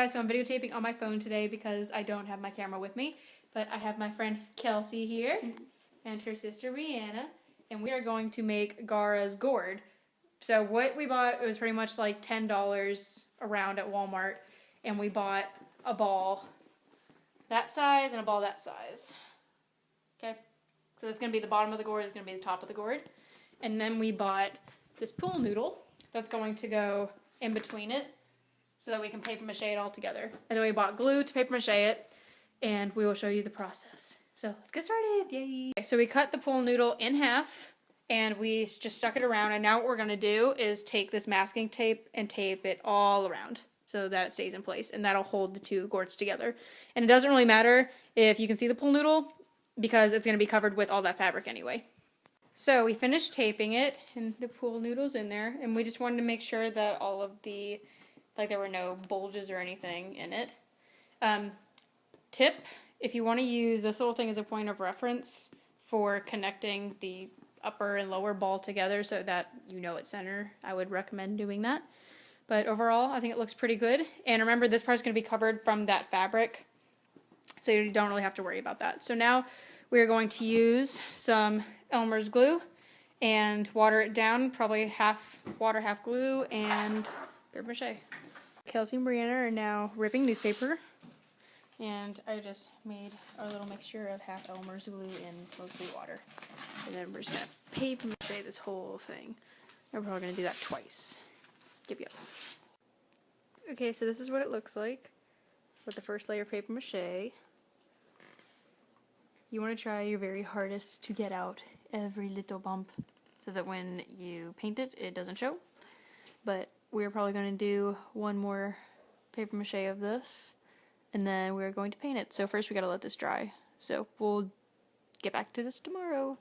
guys, so I'm videotaping on my phone today because I don't have my camera with me. But I have my friend Kelsey here and her sister Rihanna, and we are going to make Gaara's gourd. So what we bought, it was pretty much like $10 around at Walmart, and we bought a ball that size and a ball that size. Okay, so it's going to be the bottom of the gourd, it's going to be the top of the gourd. And then we bought this pool noodle that's going to go in between it so that we can paper mache it all together. And then we bought glue to paper mache it, and we will show you the process. So let's get started, yay! Okay, so we cut the pool noodle in half, and we just stuck it around, and now what we're going to do is take this masking tape and tape it all around so that it stays in place, and that'll hold the two gourds together. And it doesn't really matter if you can see the pool noodle because it's going to be covered with all that fabric anyway. So we finished taping it, and the pool noodle's in there, and we just wanted to make sure that all of the, like there were no bulges or anything in it. Tip, if you want to use this little thing as a point of reference for connecting the upper and lower ball together so that you know it's center, I would recommend doing that. But overall, I think it looks pretty good. And remember, this part's going to be covered from that fabric, so you don't really have to worry about that. So now we're going to use some Elmer's glue and water it down, probably half water, half glue, and paper mache. Kelsey and Brianna are now ripping newspaper, and I just made our little mixture of half Elmer's glue and mostly water. And then we're just going to paper mache this whole thing. And we're probably going to do that twice. Yep. Okay, so this is what it looks like with the first layer of paper mache. You want to try your very hardest to get out every little bump so that when you paint it, it doesn't show. But we're probably going to do one more paper mache of this, and then we're going to paint it. So first we got to let this dry. So we'll get back to this tomorrow.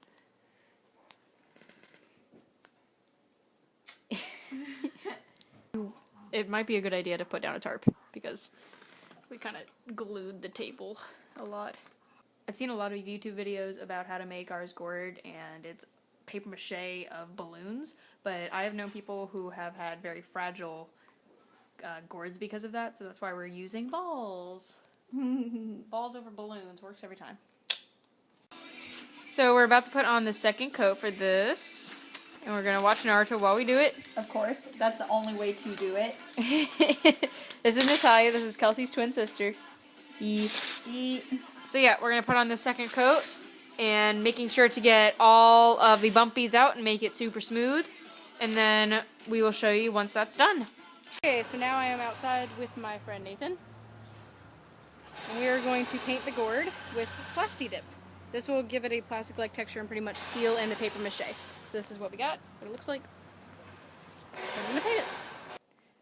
It might be a good idea to put down a tarp because we kind of glued the table a lot. I've seen a lot of YouTube videos about how to make ours gourd, and it's paper mache of balloons, but I have known people who have had very fragile gourds because of that, so that's why we're using balls. Balls over balloons works every time. So we're about to put on the second coat for this, and we're going to watch Naruto while we do it. Of course, that's the only way to do it. This is Natalia, this is Kelsey's twin sister. So yeah, we're going to put on the second coat and making sure to get all of the bumpies out and make it super smooth. And then we will show you once that's done. Okay, so now I am outside with my friend Nathan. And we are going to paint the gourd with Plasti Dip. This will give it a plastic-like texture and pretty much seal in the paper mache. So this is what we got, what it looks like. I'm going to paint it.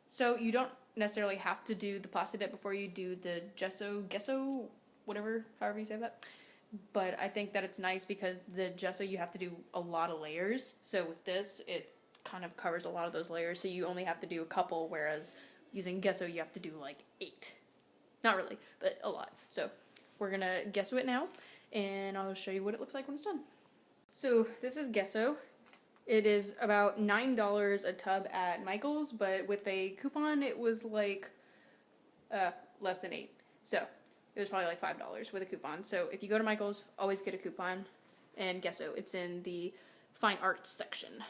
So you don't necessarily have to do the Plasti Dip before you do the Gesso, whatever, however you say that. But I think that it's nice because the Gesso, you have to do a lot of layers. So with this, it kind of covers a lot of those layers. So you only have to do a couple, whereas using Gesso, you have to do like 8. Not really, but a lot. So we're going to Gesso it now, and I'll show you what it looks like when it's done. So this is Gesso. It is about $9 a tub at Michael's, but with a coupon, it was like less than 8. So it was probably like $5 with a coupon. So if you go to Michael's, always get a coupon. And Gesso, it's in the fine arts section.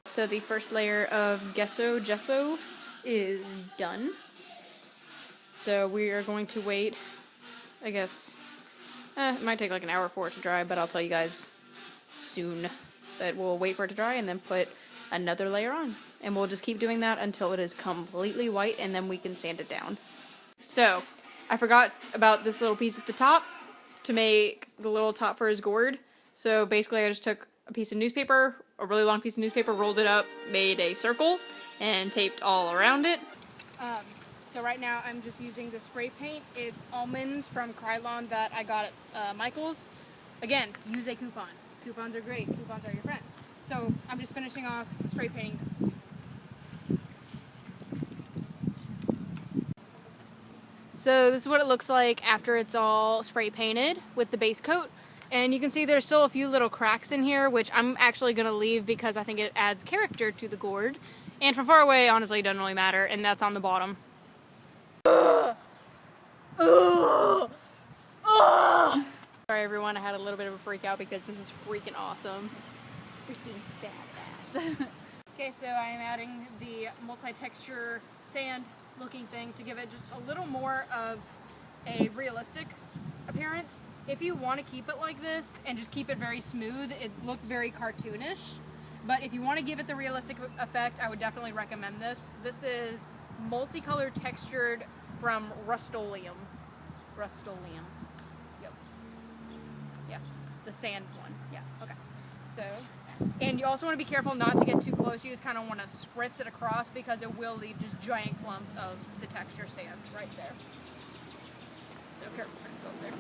So the first layer of Gesso is done. So we are going to wait, I guess, it might take like an hour for it to dry, but I'll tell you guys soon that we'll wait for it to dry and then put another layer on. And we'll just keep doing that until it is completely white, and then we can sand it down. So I forgot about this little piece at the top to make the little top for his gourd. So basically I just took a piece of newspaper, a really long piece of newspaper, rolled it up, made a circle, and taped all around it. So right now I'm just using the spray paint. It's Almond from Krylon that I got at Michael's. Again, use a coupon. Coupons are great. Coupons are your friend. So I'm just finishing off spray painting this. So this is what it looks like after it's all spray painted with the base coat. And you can see there's still a few little cracks in here, which I'm actually going to leave because I think it adds character to the gourd. And from far away, honestly, it doesn't really matter, and that's on the bottom. Sorry everyone, I had a little bit of a freak out because this is freaking awesome. Freaking badass. Okay, so I am adding the multi-texture sand looking thing to give it just a little more of a realistic appearance. If you want to keep it like this and just keep it very smooth, it looks very cartoonish. But if you want to give it the realistic effect, I would definitely recommend this. This is multicolored textured from Rust-Oleum. Rust-Oleum. Yep. Yeah. The sand one. Yeah. Okay. So, and you also want to be careful not to get too close. You just kind of want to spritz it across because it will leave just giant clumps of the texture sand right there. So careful. Go there.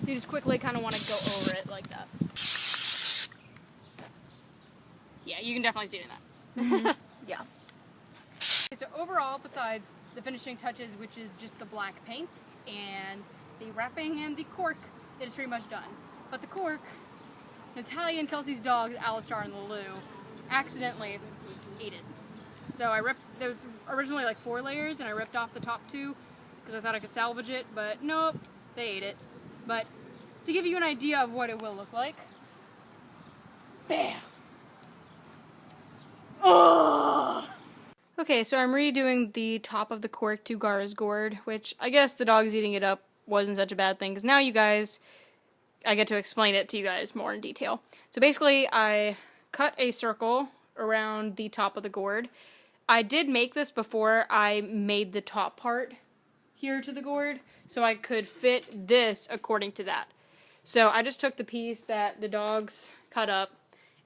So you just quickly kind of want to go over it like that. Yeah, you can definitely see it in that. Yeah. Okay, so overall, besides the finishing touches, which is just the black paint and the wrapping and the cork, it is pretty much done. But the cork, Natalia and Kelsey's dog, Alistar and Lulu, accidentally ate it. So I ripped, there was originally like 4 layers and I ripped off the top 2 because I thought I could salvage it, but nope, they ate it. But to give you an idea of what it will look like, bam! Oh! Okay, so I'm redoing the top of the cork to Gaara's gourd, which I guess the dog's eating it up wasn't such a bad thing, because now you guys, I get to explain it to you guys more in detail. So basically, I cut a circle around the top of the gourd. I did make this before I made the top part here to the gourd, so I could fit this according to that. So I just took the piece that the dogs cut up,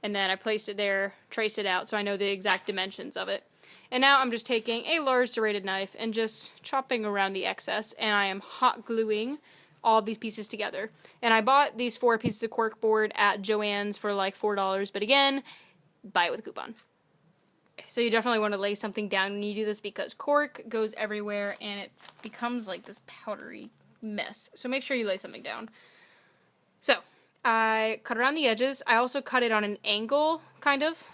and then I placed it there, traced it out, so I know the exact dimensions of it. And now I'm just taking a large serrated knife and just chopping around the excess, and I am hot gluing all these pieces together. And I bought these 4 pieces of cork board at Joann's for like $4, but again, buy it with a coupon. So you definitely want to lay something down when you do this because cork goes everywhere and it becomes like this powdery mess. So make sure you lay something down. So I cut around the edges. I also cut it on an angle, kind of,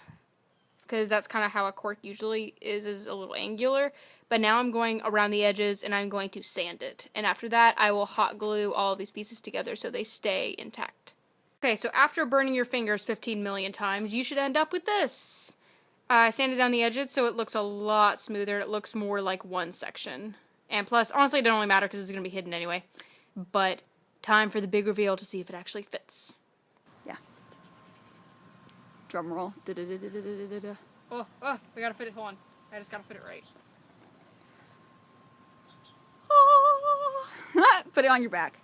because that's kind of how a cork usually is a little angular. But now I'm going around the edges and I'm going to sand it. And after that, I will hot glue all of these pieces together so they stay intact. Okay, so after burning your fingers 15 million times, you should end up with this. I sanded down the edges so it looks a lot smoother. It looks more like one section. And plus, honestly, it don't really matter because it's going to be hidden anyway. But time for the big reveal to see if it actually fits. Yeah. Drum roll. Oh, we gotta fit it. Hold on. I just gotta fit it right. Put it on your back.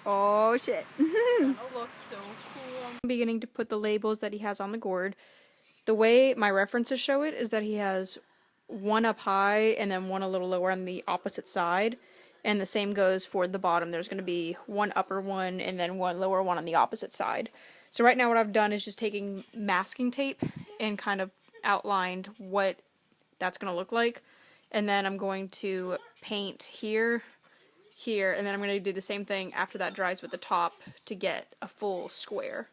Oh shit. It looks so cool. I'm beginning to put the labels that he has on the gourd. The way my references show it is that he has one up high and then one a little lower on the opposite side. And the same goes for the bottom. There's going to be one upper one and then one lower one on the opposite side. So right now what I've done is just taking masking tape and kind of outlined what that's going to look like. And then I'm going to paint here, here, and then I'm going to do the same thing after that dries with the top to get a full square.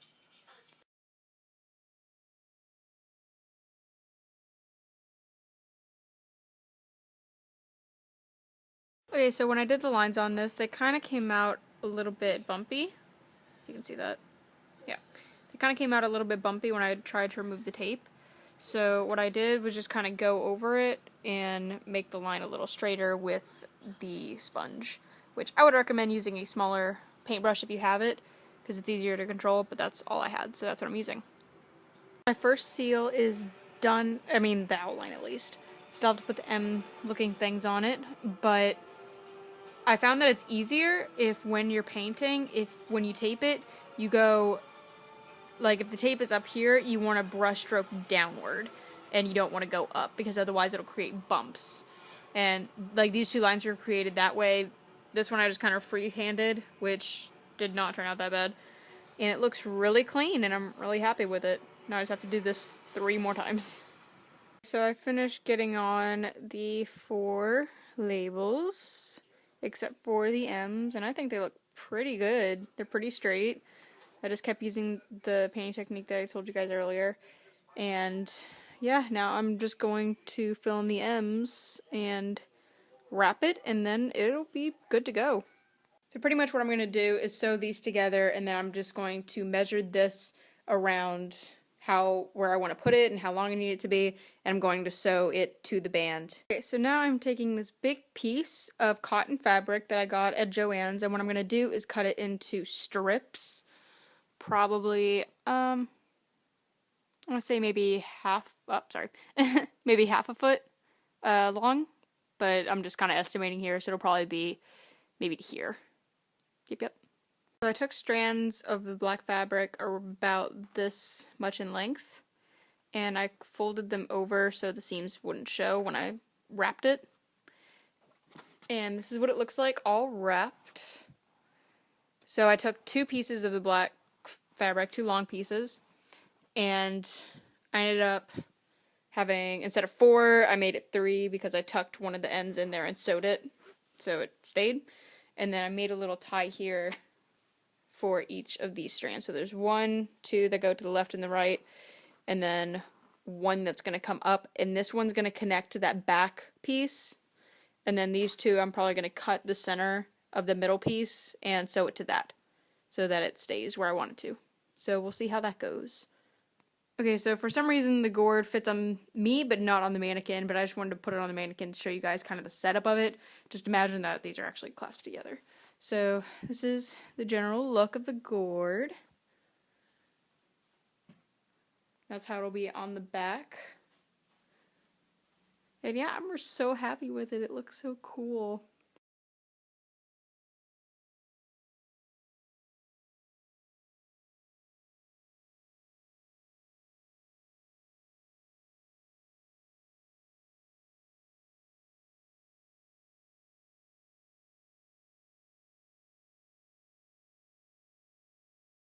Okay, so when I did the lines on this, they kind of came out a little bit bumpy. You can see that. Yeah. They kind of came out a little bit bumpy when I tried to remove the tape. So what I did was just kind of go over it and make the line a little straighter with the sponge, which I would recommend using a smaller paintbrush if you have it, because it's easier to control, but that's all I had, so that's what I'm using. My first seal is done, I mean the outline at least. Still have to put the M looking things on it, but I found that it's easier if when you're painting, when you tape it, you go, like if the tape is up here, you want to brush stroke downward, and you don't want to go up, because otherwise it'll create bumps. And like these 2 lines were created that way. This one I just kind of free-handed, which did not turn out that bad. And it looks really clean, and I'm really happy with it. Now I just have to do this 3 more times. So I finished getting on the 4 labels, except for the M's, and I think they look pretty good. They're pretty straight. I just kept using the painting technique that I told you guys earlier. And yeah, now I'm just going to fill in the M's and wrap it, and then it'll be good to go. So pretty much what I'm going to do is sew these together, and then I'm just going to measure this around where I want to put it and how long I need it to be, and I'm going to sew it to the band. Okay, so now I'm taking this big piece of cotton fabric that I got at Joann's, and what I'm going to do is cut it into strips, probably, I want to say maybe maybe half a foot long, but I'm just kind of estimating here, so it'll probably be maybe to here. Yep. So I took strands of the black fabric about this much in length, and I folded them over so the seams wouldn't show when I wrapped it. And this is what it looks like all wrapped. So I took 2 pieces of the black fabric, 2 long pieces, and I ended up having, instead of 4, I made it 3 because I tucked one of the ends in there and sewed it so it stayed. And then I made a little tie here for each of these strands. So there's 1, 2 that go to the left and the right, and then 1 that's going to come up, and this one's going to connect to that back piece, and then these 2 I'm probably going to cut the center of the middle piece and sew it to that so that it stays where I want it to. So we'll see how that goes. Okay, so for some reason the gourd fits on me but not on the mannequin, but I just wanted to put it on the mannequin to show you guys kind of the setup of it. Just imagine that these are actually clasped together. So this is the general look of the gourd. That's how it'll be on the back. And yeah, I'm so happy with it. It looks so cool.